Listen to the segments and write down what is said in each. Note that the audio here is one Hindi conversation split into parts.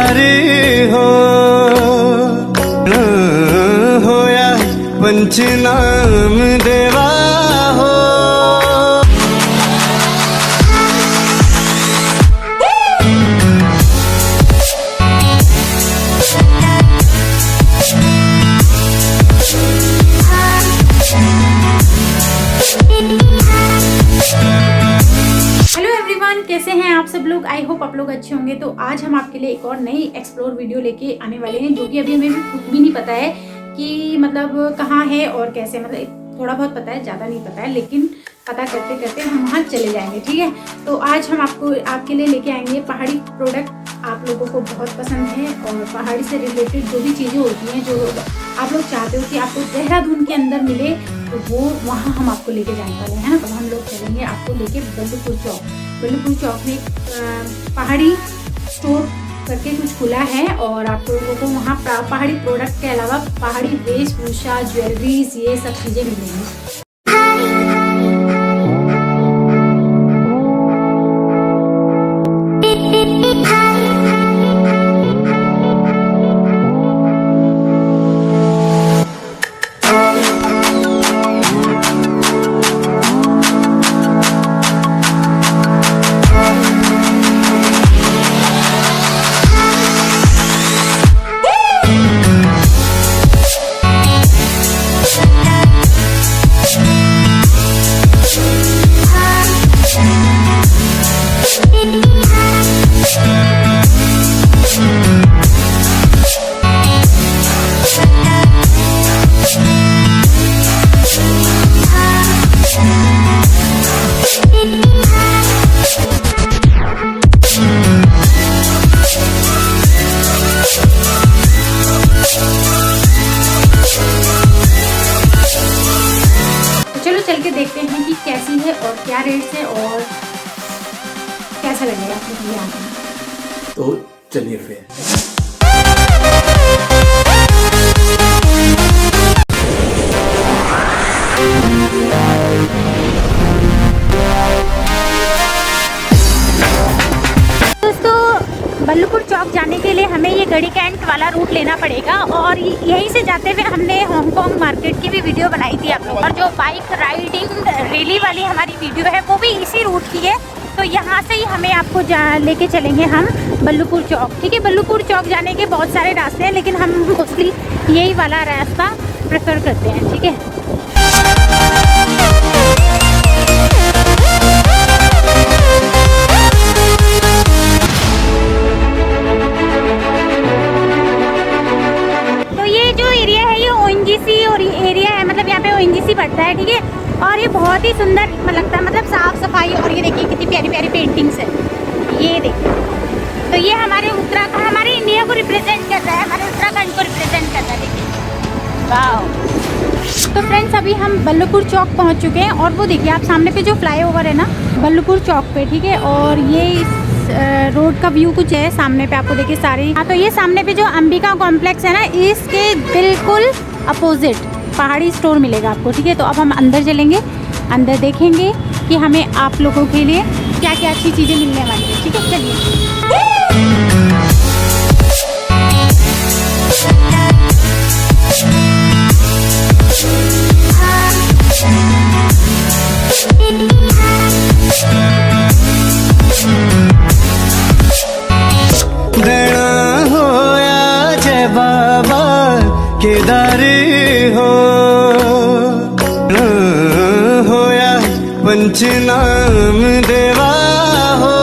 केदारी हो या पंचनाम देवा हो। कैसे हैं आप सब लोग? आई होप आप लोग अच्छे होंगे। तो आज हम आपके लिए एक और नई एक्सप्लोर वीडियो लेके आने वाले हैं, जो कि अभी हमें खुद भी नहीं पता है कि मतलब कहाँ है और कैसे। मतलब थोड़ा बहुत पता है, ज़्यादा नहीं पता है, लेकिन पता करते करते हम वहाँ चले जाएंगे। ठीक है, तो आज हम आपके लिए लेके आएंगे पहाड़ी प्रोडक्ट। आप लोगों को बहुत पसंद है और पहाड़ी से रिलेटेड जो भी चीज़ें होती हैं, जो आप लोग चाहते हो कि आपको देहरादून के अंदर मिले, तो वो वहाँ हम आपको लेके जाने वाले हैं ना। तो हम लोग चलेंगे आपको लेके बल्लूपुर चौक। बल्लूपुर चौक में एक पहाड़ी स्टोर करके कुछ खुला है और आप लोगों को वहाँ पहाड़ी प्रोडक्ट के अलावा पहाड़ी वेशभूषा, ज्वेलरीज, ये सब चीज़ें मिलेंगी। चल के देखते हैं कि कैसी है और क्या रेट्स है और कैसा लगेगा आपको यहाँ पे। तो चलिए फिर। बल्लूपुर चौक जाने के लिए हमें ये गड़ी कैंट वाला रूट लेना पड़ेगा और यहीं से जाते हुए हमने हांगकांग मार्केट की भी वीडियो बनाई थी आप लोग, और जो बाइक राइडिंग रैली वाली हमारी वीडियो है वो भी इसी रूट की है। तो यहाँ से ही हमें आपको लेके चलेंगे हम बल्लूपुर चौक। ठीक है, बल्लूपुर चौक जाने के बहुत सारे रास्ते हैं, लेकिन हम मोस्टली यही वाला रास्ता प्रेफर करते हैं। ठीक है, और एरिया है, मतलब यहाँ पे ONGC पड़ता है। ठीक है, और ये बहुत ही सुंदर लगता है, मतलब साफ सफाई। और ये देखिए कितनी प्यारी प्यारी पेंटिंग्स है, ये देखिए। तो ये हमारे उत्तराखंड, हमारे इंडिया को रिप्रेजेंट करता है, हमारे उत्तराखंड को रिप्रेजेंट करता है। देखिए, वाह। तो फ्रेंड्स, अभी हम बल्लूपुर चौक पहुँच चुके हैं और वो देखिए आप सामने पे जो फ्लाईओवर है ना बल्लूपुर चौक पे। ठीक है, और ये रोड का व्यू कुछ है सामने पे, आपको देखिए सारी। हाँ, तो ये सामने पे जो अंबिका कॉम्प्लेक्स है ना, इसके बिल्कुल अपोजिट पहाड़ी स्टोर मिलेगा आपको। ठीक है, तो अब हम अंदर चलेंगे, अंदर देखेंगे कि हमें आप लोगों के लिए क्या क्या अच्छी चीज़ें मिलने वाली है। ठीक है, चलिए। देना हो या जय बाबा केदारी हो या पंचनाम देवा हो।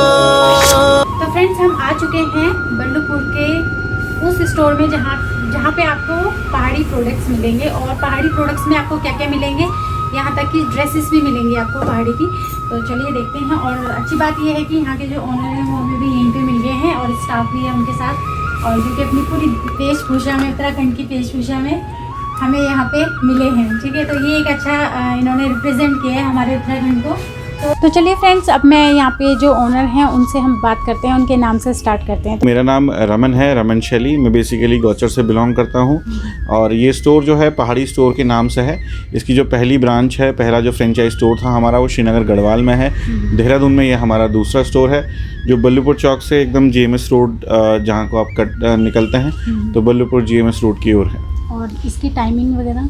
तो फ्रेंड्स, हम आ चुके हैं बल्लूपुर के उस स्टोर में जहाँ पे आपको पहाड़ी प्रोडक्ट्स मिलेंगे। और पहाड़ी प्रोडक्ट्स में आपको क्या क्या मिलेंगे, यहाँ तक कि ड्रेसेस भी मिलेंगी आपको पहाड़ी की। तो चलिए देखते हैं। और अच्छी बात यह है कि यहाँ के जो ओनर हैं वो हमें भी यहीं पे मिल गए हैं और स्टाफ भी है उनके साथ, और जो कि अपनी पूरी वेशभूषा में, उत्तराखंड की वेशभूषा में हमें यहाँ पे मिले हैं। ठीक है, तो ये एक अच्छा इन्होंने रिप्रेजेंट किया है हमारे उत्तराखंड को। तो चलिए फ्रेंड्स, अब मैं यहाँ पे जो ओनर हैं उनसे हम बात करते हैं, उनके नाम से स्टार्ट करते हैं। मेरा नाम रमन है, रमन शैली। मैं बेसिकली गौचर से बिलोंग करता हूँ और ये स्टोर जो है पहाड़ी स्टोर के नाम से है। इसकी जो पहली ब्रांच है, पहला जो फ्रेंचाइज स्टोर था हमारा, वो श्रीनगर गढ़वाल में है। देहरादून में ये हमारा दूसरा स्टोर है, जो बल्लूपुर चौक से एकदम GMS रोड जहाँ को आप निकलते हैं तो बल्लूपुर GMS रोड की ओर है। और इसकी टाइमिंग वगैरह?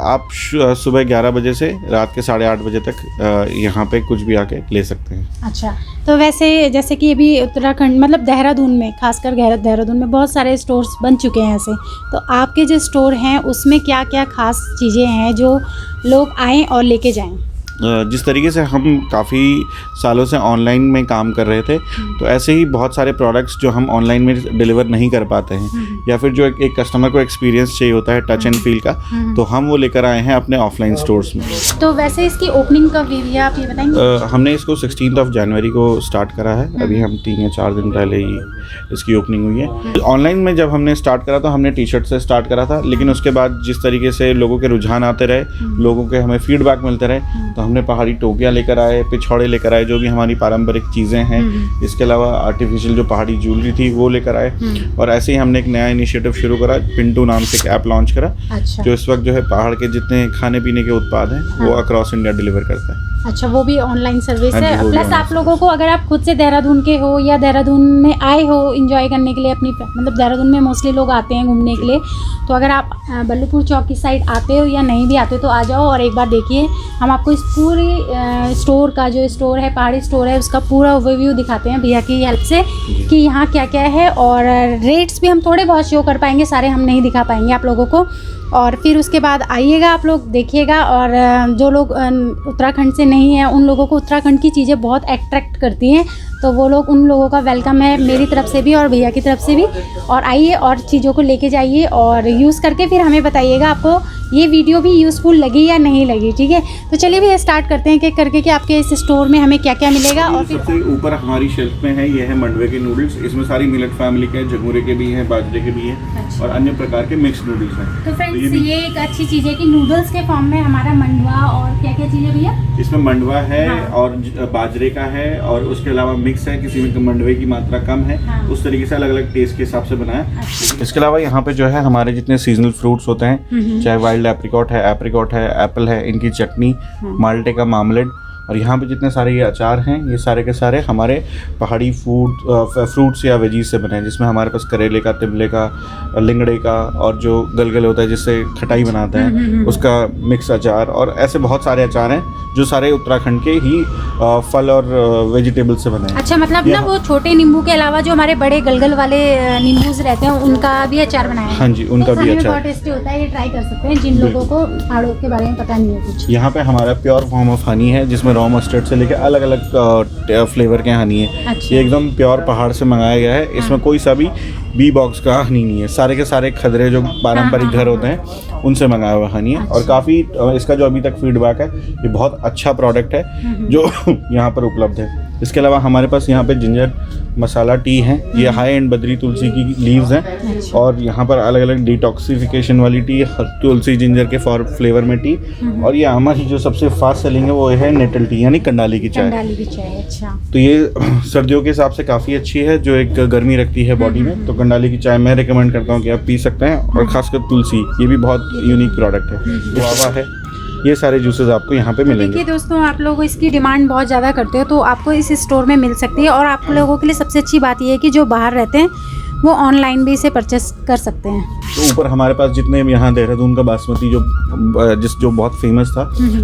आप सुबह 11 बजे से रात के 8:30 बजे तक यहाँ पे कुछ भी आके ले सकते हैं। अच्छा, तो वैसे जैसे कि अभी उत्तराखंड मतलब देहरादून में, खासकर देहरादून में बहुत सारे स्टोर्स बन चुके हैं ऐसे, तो आपके जो स्टोर हैं उसमें क्या क्या खास चीज़ें हैं जो लोग आएँ और लेके जाएँ? जिस तरीके से हम काफ़ी सालों से ऑनलाइन में काम कर रहे थे, तो ऐसे ही बहुत सारे प्रोडक्ट्स जो हम ऑनलाइन में डिलीवर नहीं कर पाते हैं या फिर जो एक कस्टमर को एक्सपीरियंस चाहिए होता है टच एंड फील का, तो हम वो लेकर आए हैं अपने ऑफलाइन स्टोर्स में। तो वैसे इसकी ओपनिंग कब हुई है, आप ये बताएंगे? हमने इसको 16 जनवरी को स्टार्ट करा है। अभी हम 3 या 4 दिन पहले ही इसकी ओपनिंग हुई है। ऑनलाइन में जब हमने स्टार्ट करा तो हमने टी-शर्ट से स्टार्ट करा था, लेकिन उसके बाद जिस तरीके से लोगों के रुझान आते रहे, लोगों के हमें फीडबैक मिलते रहे, तो हमने पहाड़ी टोपियाँ लेकर आए, पिछौड़े लेकर आए, जो भी हमारी पारंपरिक चीज़ें हैं। इसके अलावा आर्टिफिशियल जो पहाड़ी ज्वेलरी थी वो लेकर आए। और ऐसे ही हमने एक नया इनिशिएटिव शुरू करा, पिंटू नाम से एक ऐप लॉन्च करा। अच्छा। जो इस वक्त जो है पहाड़ के जितने खाने पीने के उत्पाद हैं वो अक्रॉस इंडिया डिलीवर करता है। अच्छा, वो भी ऑनलाइन सर्विस हाँ जी, है। वो भी प्लस आप online लोगों को, अगर आप खुद से देहरादून के हो या देहरादून में आए हो एंजॉय करने के लिए अपनी, मतलब देहरादून में मोस्टली लोग आते हैं घूमने के लिए, तो अगर आप बल्लूपुर चौक की साइड आते हो या नहीं भी आते तो आ जाओ और एक बार देखिए। हम आपको इस पूरे स्टोर का, जो स्टोर है पहाड़ी स्टोर है, उसका पूरा ओवरव्यू दिखाते हैं भैया की हेल्प से कि यहाँ क्या क्या है, और रेट्स भी हम थोड़े बहुत शो कर पाएंगे, सारे हम नहीं दिखा पाएंगे आप लोगों को। और फिर उसके बाद आइएगा, आप लोग देखिएगा। और जो लोग उत्तराखंड से नहीं हैं उन लोगों को उत्तराखंड की चीज़ें बहुत अट्रैक्ट करती हैं, तो वो लोग, उन लोगों का वेलकम है मेरी तरफ से भी और भैया की तरफ से भी। और आइए और चीज़ों को लेके जाइए और यूज़ करके फिर हमें बताइएगा आपको ये वीडियो भी यूज़फुल लगी या नहीं लगी। ठीक है, तो चलिए भैया स्टार्ट करते हैं एक करके कि आपके इस स्टोर में हमें क्या क्या मिलेगा। और फिर सबसे ऊपर हमारी शेल्फ में है, ये है मंडवे के नूडल्स। इसमें सारी मिलेट फैमिली के, झंगोरे के भी हैं, बाजरे के भी हैं। अच्छा। और अन्य प्रकार के मिक्स नूडल्स हैं। तो फ्रेंड्स, ये एक अच्छी चीज़ है कि नूडल्स के फॉर्म में हमारा मंडवा और क्या क्या चीज़ें भैया? इसमें मंडवा है। हाँ। और बाजरे का है, और उसके अलावा मिक्स है, किसी में मंडवे की मात्रा कम है। हाँ। उस तरीके से अलग अलग टेस्ट के हिसाब से बनाया। अच्छा। इसके अलावा यहाँ पे जो है हमारे जितने सीजनल फ्रूट्स होते हैं, चाहे वाइल्ड एप्रिकॉट है, एप्पल है, इनकी चटनी, माल्टे का मामलेट, और यहाँ पे जितने सारे ये अचार हैं, ये सारे के सारे हमारे पहाड़ी फ्रूट्स या वेजीज से बने हैं, जिसमें हमारे पास करेले का, तिमले का, लिंगड़े का, और जो गलगल होता है जिससे खटाई बनाते हैं उसका मिक्स अचार, और ऐसे बहुत सारे अचार हैं जो सारे उत्तराखंड के ही फल और वेजिटेबल से बने हैं। अच्छा, मतलब ना वो छोटे नींबू के अलावा जो हमारे बड़े गलगल वाले नींबूज रहते हैं उनका भी अचार बनाया है? हाँ जी, उनका भी अचार बहुत टेस्टी होता है, ये ट्राई कर सकते हैं जिन लोगों को पहाड़ों के बारे में पता नहीं है कुछ। यहाँ पे हमारा प्योर फॉर्म ऑफ हनी है, जिसमें रॉ मस्टर्ड से लेकर अलग अलग फ्लेवर के हनी है। अच्छा। ये एकदम प्योर पहाड़ से मंगाया गया है। इसमें कोई सा भी बी बॉक्स का हनी नहीं है, सारे के सारे खदरे जो पारंपरिक घर होते हैं उनसे मंगाया हुआ हनी है। और काफ़ी इसका जो अभी तक फीडबैक है, ये बहुत अच्छा प्रोडक्ट है जो यहाँ पर उपलब्ध है। इसके अलावा हमारे पास यहाँ पे जिंजर मसाला टी है, ये हाई एंड बद्री तुलसी की लीव्स हैं। और यहाँ पर अलग अलग डिटॉक्सिफिकेशन वाली टी, तुलसी जिंजर के फ्लेवर में टी। और ये हमारी जो सबसे फास्ट सेलिंग है वो है नेटल टी, यानी कंडाली की चाय। कंडाली की चाय, अच्छा। तो ये सर्दियों के हिसाब से काफ़ी अच्छी है, जो एक गर्मी रखती है बॉडी में। तो कंडाली की चाय मैं रिकमेंड करता हूँ कि आप पी सकते हैं। और खासकर तुलसी, ये भी बहुत यूनिक प्रोडक्ट है। गुआवा है, ये सारे जूसेस आपको यहाँ पे मिलेंगे। देखिए दोस्तों, आप लोग इसकी डिमांड बहुत ज़्यादा करते हो तो आपको इस स्टोर में मिल सकती है। और आप लोगों के लिए सबसे अच्छी बात ये है कि जो बाहर रहते हैं वो ऑनलाइन भी इसे परचेस कर सकते हैं। तो ऊपर हमारे पास जितने यहाँ देहरादून का बासमती जो बहुत फेमस था,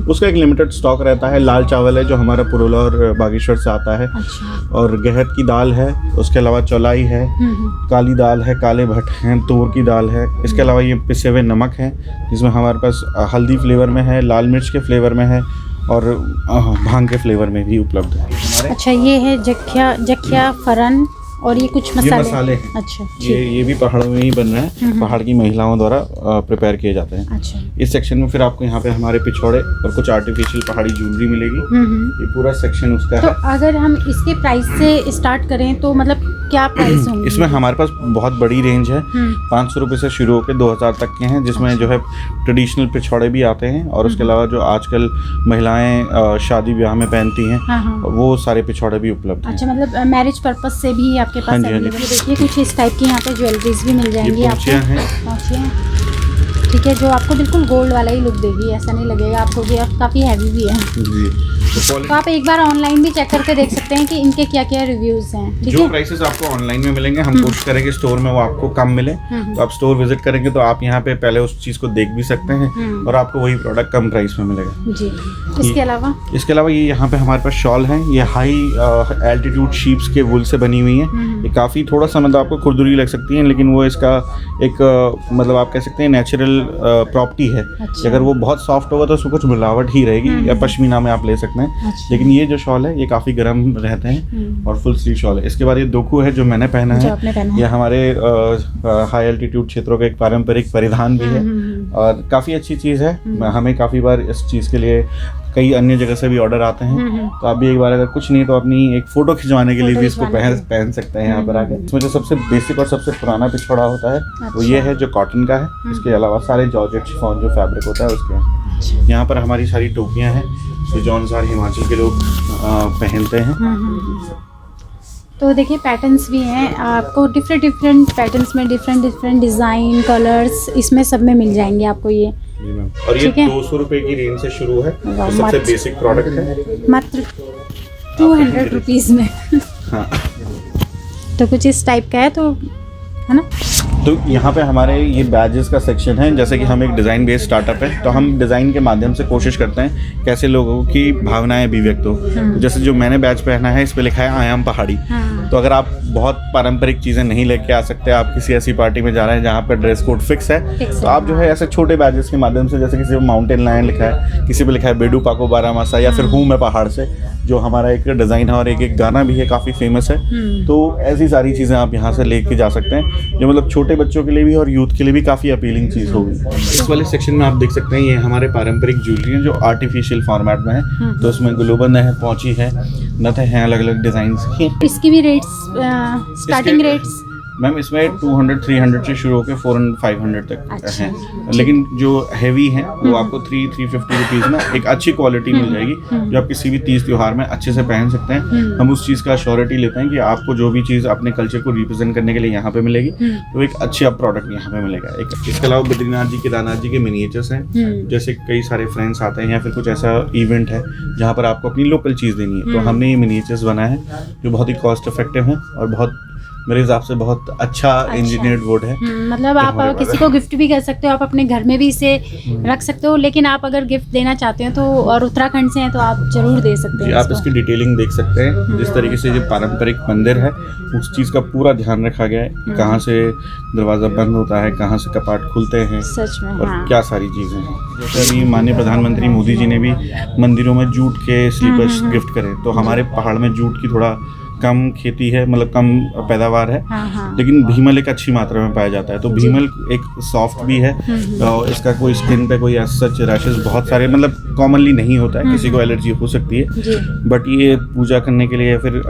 उसका एक लिमिटेड स्टॉक रहता है। लाल चावल है जो हमारा पुरोला और बागेश्वर से आता है। अच्छा। और गहत की दाल है, उसके अलावा चौलाई है, काली दाल है, काले भट्ट हैं, तूर की दाल है। इसके अलावा ये पिसे हुए नमक है, जिसमें हमारे पास हल्दी फ्लेवर में है, लाल मिर्च के फ्लेवर में है, और भांग के फ्लेवर में भी उपलब्ध है। अच्छा, ये है जखिया फरन, और ये कुछ मसाले हैं। अच्छा, ये भी पहाड़ों में ही बन रहा है, पहाड़ की महिलाओं द्वारा प्रिपेयर किए जाते हैं। अच्छा। इस सेक्शन में फिर आपको यहाँ पे हमारे पिछौड़े और कुछ आर्टिफिशियल पहाड़ी ज्वेलरी मिलेगी। ये पूरा सेक्शन उसका तो है। अगर हम इसके प्राइस से स्टार्ट करें तो मतलब क्या प्राइस होंगे? इसमें हमारे पास बहुत बड़ी रेंज है, 500 रुपये से शुरू होकर 2000 तक के हैं, जिसमें जो है ट्रेडिशनल पिछौड़े भी आते हैं और उसके अलावा जो आजकल महिलाएं शादी ब्याह में पहनती हैं, हाँ। वो सारे पिछौड़े भी उपलब्ध हैं। अच्छा, मतलब मैरिज पर्पस से भी आपके हाँ पास जी, हाँ जी। अवेलेबल है। देखिए कुछ इस टाइप की यहाँ पे ज्वेलरीज भी मिल जाएंगी ये आपको। पोंचियाँ हैं। पोंचियाँ, ठीक है, जो आपको बिल्कुल गोल्ड वाला ही लुक देगी, ऐसा नहीं लगेगा आपको कि आप काफ़ी हैवी भी है। जी, तो आप एक बार ऑनलाइन भी चेक करके देख सकते हैं कि इनके क्या क्या रिव्यूज़ हैं। ठीक जो है, प्राइसेस आपको ऑनलाइन में मिलेंगे, हम कोशिश करेंगे स्टोर में वो आपको कम मिले। तो आप स्टोर विजिट करेंगे तो आप यहाँ पे पहले उस चीज़ को देख भी सकते हैं और आपको वही प्रोडक्ट कम प्राइस में मिलेगा जी। इसके अलावा ये यहाँ पे हमारे पास शॉल है। ये हाई एल्टीट्यूड शीप्स के वुल से बनी हुई है। ये काफ़ी थोड़ा सा मतलब आपको खुरदुरी लग सकती है, लेकिन वो इसका एक मतलब आप कह सकते हैं नेचुरल प्रॉपर्टी है। अच्छा। अगर वो बहुत सॉफ्ट होगा तो उसमें कुछ मिलावट ही रहेगी, या पश्मीना में आप ले सकते हैं। अच्छा। लेकिन ये जो शॉल है ये काफ़ी गर्म रहते हैं और फुल स्लीव शॉल है। इसके बाद ये दोकू है जो मैंने पहना जो है। आपने पहना है। ये हमारे हाई एल्टीट्यूड क्षेत्रों का एक पारंपरिक परिधान भी है और काफ़ी अच्छी चीज़ है। हमें काफ़ी बार इस चीज़ के लिए कई अन्य जगह से भी ऑर्डर आते हैं, तो आप भी एक बार अगर कुछ नहीं तो अपनी एक फ़ोटो खिंचवाने के लिए भी इसको पहन सकते हैं यहाँ पर आके। इसमें जो सबसे बेसिक और सबसे पुराना पिछौड़ा होता है वो ये है जो कॉटन का है। इसके अलावा सारे जॉर्जेट शिफॉन जो फैब्रिक होता है उसके हैं। यहाँ पर हमारी सारी टोपियाँ हैं जो जौनसार हिमाचल के लोग पहनते हैं। तो देखिए पैटर्न्स भी हैं आपको, डिफरेंट पैटर्न्स में डिफरेंट डिज़ाइन, कलर्स, इसमें सब में मिल जाएंगे आपको ये। जी मैम, और ये ठीक है। 200 रुपये की रेंज से शुरू है। वाह, तो सबसे मस्त। बेसिक प्रोडक्ट है। मात्र 200 रुपीज़ में। हाँ, तो कुछ इस टाइप का है, तो है ना। तो यहाँ पे हमारे ये बैजेस का सेक्शन है। जैसे कि हम एक डिज़ाइन बेस्ड स्टार्टअप है, तो हम डिज़ाइन के माध्यम से कोशिश करते हैं कैसे लोगों की भावनाएं अभिव्यक्त हो। तो जैसे जो मैंने बैज पहना है इस पे लिखा है आई एम पहाड़ी। तो अगर आप बहुत पारंपरिक चीज़ें नहीं लेके आ सकते, आप किसी ऐसी पार्टी में जा रहे हैं जहाँ पर ड्रेस कोड फिक्स है, तो आप जो है ऐसे छोटे बैजेस के माध्यम से, जैसे किसी पे माउंटेन लायन लिखा है, किसी पे लिखा है बेडू पाको बारामासा, या फिर हूँ मैं पहाड़ से, जो हमारा एक डिज़ाइन है और एक गाना भी है काफ़ी फेमस है। तो ऐसी सारी चीज़ें आप यहाँ से लेके जा सकते हैं, जो मतलब छोटे बच्चों के लिए भी और यूथ के लिए भी काफ़ी अपीलिंग चीज़ होगी। इस वाले सेक्शन में आप देख सकते हैं ये हमारे पारंपरिक ज्वेलरी है जो आर्टिफिशियल फॉर्मेट में है। तो इसमें ग्लोबन है, पहुंची है, नथ हैं अलग अलग डिज़ाइन की। इसकी भी रेट्स, स्टार्टिंग रेट्स मैम इसमें 200-300 से शुरू होकर 400-500 तक अच्छा। हैं, लेकिन जो हैवी हैं वो आपको 350 रुपीज़ में एक अच्छी क्वालिटी मिल जाएगी, जो आप किसी भी तीज त्योहार में अच्छे से पहन सकते हैं। हम उस चीज़ का श्योरिटी लेते हैं कि आपको जो भी चीज़ अपने कल्चर को रिप्रेजेंट करने के लिए यहाँ पे मिलेगी, तो एक अच्छा प्रोडक्ट यहाँ पे मिलेगा। एक इसके अलावा बद्रीनाथ जी, केदारनाथ जी के मिनिएचर्स हैं। जैसे कई सारे फ्रेंड्स आते हैं या फिर कुछ ऐसा इवेंट है जहाँ पर आपको अपनी लोकल चीज़ देनी है, तो हमने ये मिनिएचर्स बनाए हैं जो बहुत ही कॉस्ट इफेक्टिव हैं और बहुत मेरे हिसाब से बहुत अच्छा इंजीनियर्ड वुड है। मतलब आप किसी को गिफ्ट भी कर सकते हो, आप अपने घर में भी इसे रख सकते हो, लेकिन आप अगर गिफ्ट देना चाहते हैं तो, और उत्तराखंड से हैं तो आप जरूर दे सकते हैं। आप इसकी डिटेलिंग देख सकते हैं, जिस तरीके से ये पारंपरिक मंदिर है उस चीज़ का पूरा ध्यान रखा गया है, कहाँ से दरवाज़ा बंद होता है, कहाँ से कपाट खुलते हैं, सच में और हाँ। क्या सारी चीज़ें हैं। जैसे अभी माननीय प्रधानमंत्री मोदी जी ने भी मंदिरों में जूट के स्लीपर्स गिफ्ट करे, तो हमारे पहाड़ में जूट की थोड़ा कम खेती है, मतलब कम पैदावार है, लेकिन भीमल एक अच्छी मात्रा में पाया जाता है। तो भीमल एक सॉफ्ट भी है, तो इसका कोई स्किन पे कोई सच रैशेस बहुत सारे मतलब कॉमनली नहीं होता है, किसी को एलर्जी हो सकती है, बट ये पूजा करने के लिए या फिर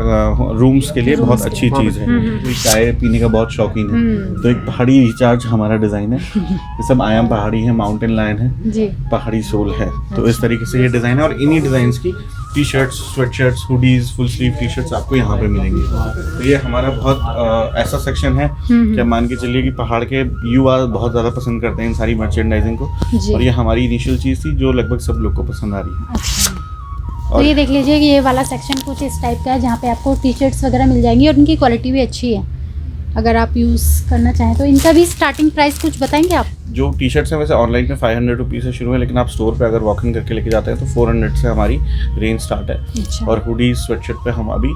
रूम्स के लिए बहुत अच्छी चीज़ है। कोई चाय पीने का बहुत शौकीन है, तो एक पहाड़ी रिचार्ज हमारा डिज़ाइन है। ये सब आयाम पहाड़ी है, माउंटेन लायन है, पहाड़ी सोल है, तो इस तरीके से ये डिज़ाइन है। और इन्हीं डिज़ाइंस की T shirts, sweat shirts, hoodies, full sleeve T shirts आपको यहाँ पे मिलेंगी। तो ये हमारा बहुत ऐसा सेक्शन है कि आप मान के चलिए कि पहाड़ के युवा बहुत ज़्यादा पसंद करते हैं इन सारी मर्चेंडाइजिंग को, और ये हमारी इनिशियल चीज़ थी जो लगभग सब लोग को पसंद आ रही है। अच्छा। तो ये देख लीजिए कि ये वाला सेक्शन कुछ इस टाइप का है जहाँ पे आपको टी शर्ट्स वगैरह मिल जाएंगी और इनकी क्वालिटी भी अच्छी है, अगर आप यूज़ करना चाहें तो। इनका भी स्टार्टिंग प्राइस कुछ बताएंगे आप? जो टी शर्ट्स हैं वैसे ऑनलाइन में 500 रुपीज़ से शुरू है, लेकिन आप स्टोर पे अगर वॉक इन करके लेके जाते हैं तो 400 से हमारी रेंज स्टार्ट है। अच्छा। और हुडी स्वेटशर्ट पे हम अभी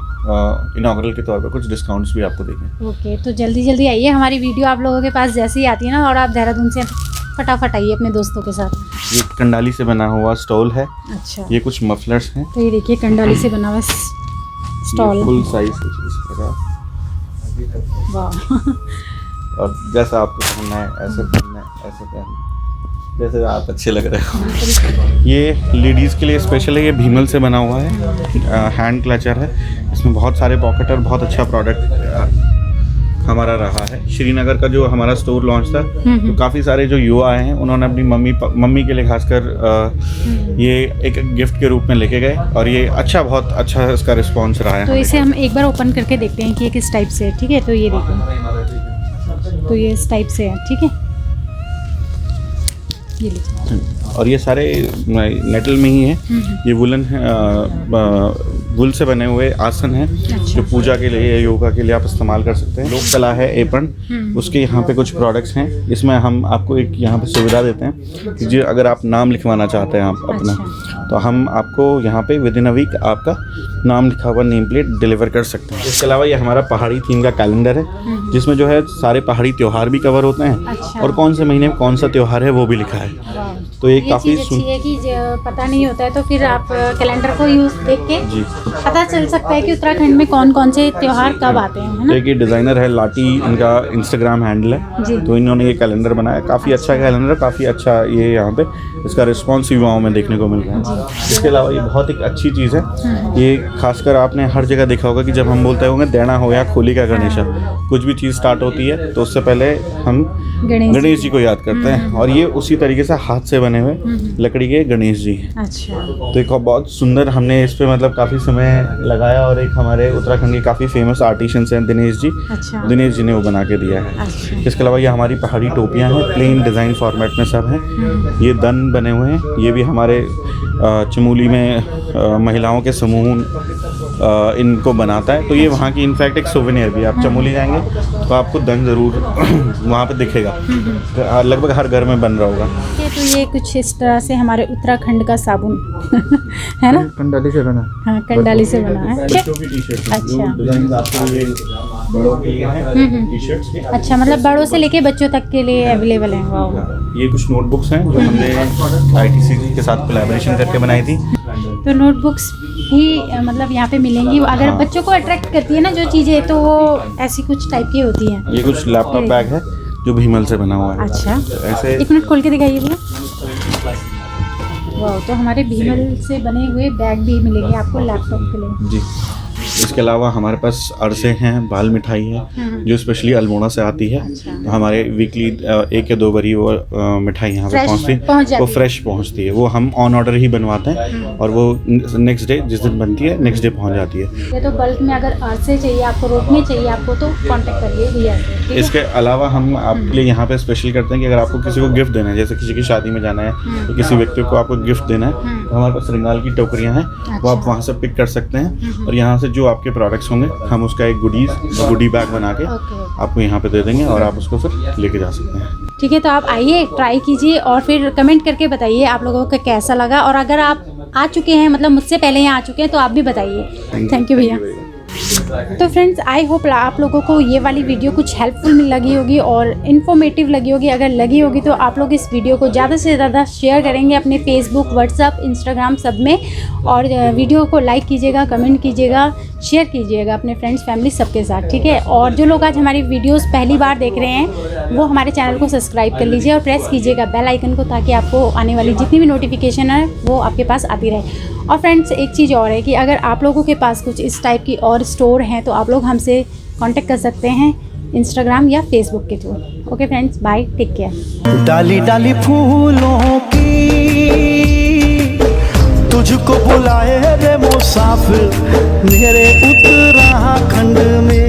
इनॉग्रल के तौर पे कुछ डिस्काउंट्स भी आपको देंगे। ओके, तो जल्दी जल्दी आइए, हमारी वीडियो आप लोगों के पास जैसे ही आती है ना, और आप देहरादून से फटाफट आइए अपने दोस्तों के साथ। ये कंडाली से बना हुआ स्टॉल है। अच्छा। ये कुछ मफलर्स हैं। तो ये देखिए कंडाली से बना हुआ स्टॉल, फुल साइज कुछ इस प्रकार। वाह। और जैसा आपको पहनना है ऐसे पहनना है, ऐसे पहनना है, जैसे आप अच्छे लग रहे हो। ये लेडीज़ के लिए स्पेशल है, ये भीमल से बना हुआ है, हैंड क्लचर है, इसमें बहुत सारे पॉकेट और बहुत अच्छा प्रोडक्ट हमारा रहा है। श्रीनगर का जो हमारा स्टोर लॉन्च था, तो काफ़ी सारे जो युवा आए हैं उन्होंने अपनी मम्मी के लिए खासकर ये एक गिफ्ट के रूप में लेके गए, और ये बहुत अच्छा इसका रिस्पॉन्स रहा है। तो इसे हम एक बार ओपन करके देखते हैं कि ये किस टाइप से है। ठीक है, तो ये देखो, तो ये इस टाइप से है। ठीक है, ये लीजिए। और ये सारे मेटल में ही है, ये वुल से बने हुए आसन हैं, जो पूजा के लिए या योगा के लिए आप इस्तेमाल कर सकते हैं। लोक कला है एप्रन, उसके यहाँ पे कुछ प्रोडक्ट्स हैं। इसमें हम आपको एक यहाँ पे सुविधा देते हैं कि जो अगर आप नाम लिखवाना चाहते हैं आप अपना, तो हम आपको यहाँ पे विद इन अ वीक आपका नाम लिखा हुआ नेम प्लेट डिलीवर कर सकते हैं। इसके अलावा ये हमारा पहाड़ी थीम का कैलेंडर है, जिसमें जो है सारे पहाड़ी त्यौहार भी कवर होते हैं, और कौन से महीने में कौन सा त्यौहार है वो भी लिखा है। तो ये काफ़ी अच्छी है कि पता नहीं होता है तो फिर आप कैलेंडर को यूज देख के पता चल सकता है कि उत्तराखंड में कौन कौन से त्योहार कब आते हैं, है ना। एक डिज़ाइनर है लाटी, इनका इंस्टाग्राम हैंडल है, तो इन्होंने ये कैलेंडर बनाया। काफ़ी अच्छा कैलेंडर, काफ़ी अच्छा ये यहाँ पे इसका रिस्पॉन्स युवाओं में देखने को मिल रहा है। इसके अलावा ये बहुत एक अच्छी चीज़ है, ये खासकर आपने हर जगह देखा होगा कि जब हम बोलते होंगे देना हो या खोली का गणेशा, कुछ भी चीज़ स्टार्ट होती है तो उससे पहले हम गणेश जी को याद करते हैं, और ये उसी तरीके से हाथ से बने हुए लकड़ी के गणेश जी हैं। अच्छा, तो एक बहुत सुंदर, हमने इस पे मतलब काफ़ी समय लगाया, और एक हमारे उत्तराखंड के काफ़ी फेमस आर्टिशियंस हैं दिनेश जी, दिनेश जी ने वो बना के दिया है। इसके अलावा ये हमारी पहाड़ी टोपियाँ हैं, प्लेन डिज़ाइन फॉर्मेट में सब हैं। ये दन बने हुए हैं, ये भी हमारे चमोली में महिलाओं के समूह इनको बनाता है। तो ये वहाँ की इनफैक्ट एक सोवेनियर भी, आप चमोली जाएंगे तो आपको दन ज़रूर वहाँ पे दिखेगा, लगभग हर घर में बन रहा होगा। तो ये कुछ इस तरह से हमारे उत्तराखंड का साबुन है ना, कंडाली से बना। हाँ, कंडाली से बना है। बच्चों की टी-शर्ट, अच्छा, आपको ये बड़ों के लिए हैं टी-शर्ट्स के। अच्छा, मतलब बड़ों से लेके बच्चों तक के लिए अवेलेबल है। वाह। ये कुछ नोटबुक्स हैं जो हमने ITC के साथ कोलैबोरेशन करके बनाई थी। तो नोटबुक्स भी मतलब यहाँ पे मिलेंगी, अगर बच्चों को अट्रैक्ट करती है ना जो चीज़ें, तो वो ऐसी कुछ टाइप की होती हैं। ये कुछ लैपटॉप बैग है जो भीमल से बना हुआ है। अच्छा, ऐसे एक मिनट खोल के दिखाइए भैया। वाह, तो हमारे भीमल से बने हुए बैग भी मिलेंगे आपको लैपटॉप के लिए। जी। इसके अलावा हमारे पास अरसे हैं, बाल मिठाई है जो स्पेशली अल्मोड़ा से आती है। तो हमारे वीकली 1 या 2 बारी वो मिठाई यहाँ पे पहुँचती है, वो फ्रेश पहुँचती है। वो हम ऑन ऑर्डर ही बनवाते हैं, और वो नेक्स्ट डे, जिस दिन बनती है नेक्स्ट डे पहुँच जाती है। ये तो बल्क में अगर अरसे चाहिए आपको, रोकने चाहिए आपको, तो कांटेक्ट करिए भैया से। इसके अलावा हम आपके लिए यहाँ पे स्पेशल करते हैं कि अगर आपको किसी को गिफ्ट देना है, जैसे किसी की शादी में जाना है तो किसी व्यक्ति को आपको गिफ्ट देना है, तो हमारे पास श्रृंगार की टोकरियाँ हैं, वो आप वहाँ से पिक कर सकते हैं, और यहाँ से जो आपके प्रोडक्ट्स होंगे हम उसका एक गुडी बैग बना के आपको यहाँ पे दे देंगे, और आप उसको फिर लेके जा सकते हैं। ठीक है, तो आप आइए, ट्राई कीजिए, और फिर कमेंट करके बताइए आप लोगों को कैसा लगा। और अगर आप आ चुके हैं, मतलब मुझसे पहले यहाँ आ चुके हैं, तो आप भी बताइए। थैंक यू भैया। तो फ्रेंड्स, आई होप आप लोगों को ये वाली वीडियो कुछ हेल्पफुल लगी होगी और इन्फॉर्मेटिव लगी होगी। अगर लगी होगी तो आप लोग इस वीडियो को ज़्यादा से ज़्यादा शेयर करेंगे अपने फेसबुक, व्हाट्सअप, इंस्टाग्राम सब में, और वीडियो को लाइक कीजिएगा, कमेंट कीजिएगा, शेयर कीजिएगा अपने फ्रेंड्स, फैमिली सबके साथ। ठीक है, और जो लोग आज हमारी वीडियोस पहली बार देख रहे हैं वो हमारे चैनल को सब्सक्राइब कर लीजिए और प्रेस कीजिएगा बेल आइकन को, ताकि आपको आने वाली जितनी भी नोटिफिकेशन है वो आपके पास आती रहे। और फ्रेंड्स, एक चीज़ और है कि अगर आप लोगों के पास कुछ इस टाइप की और स्टोर हैं तो आप लोग हमसे कांटेक्ट कर सकते हैं इंस्टाग्राम या फेसबुक के through. Okay friends, bye, take care. डाली डाली फूलों की तुझको बुलाए रे मुसाफिर मेरे उत्तराखंड में।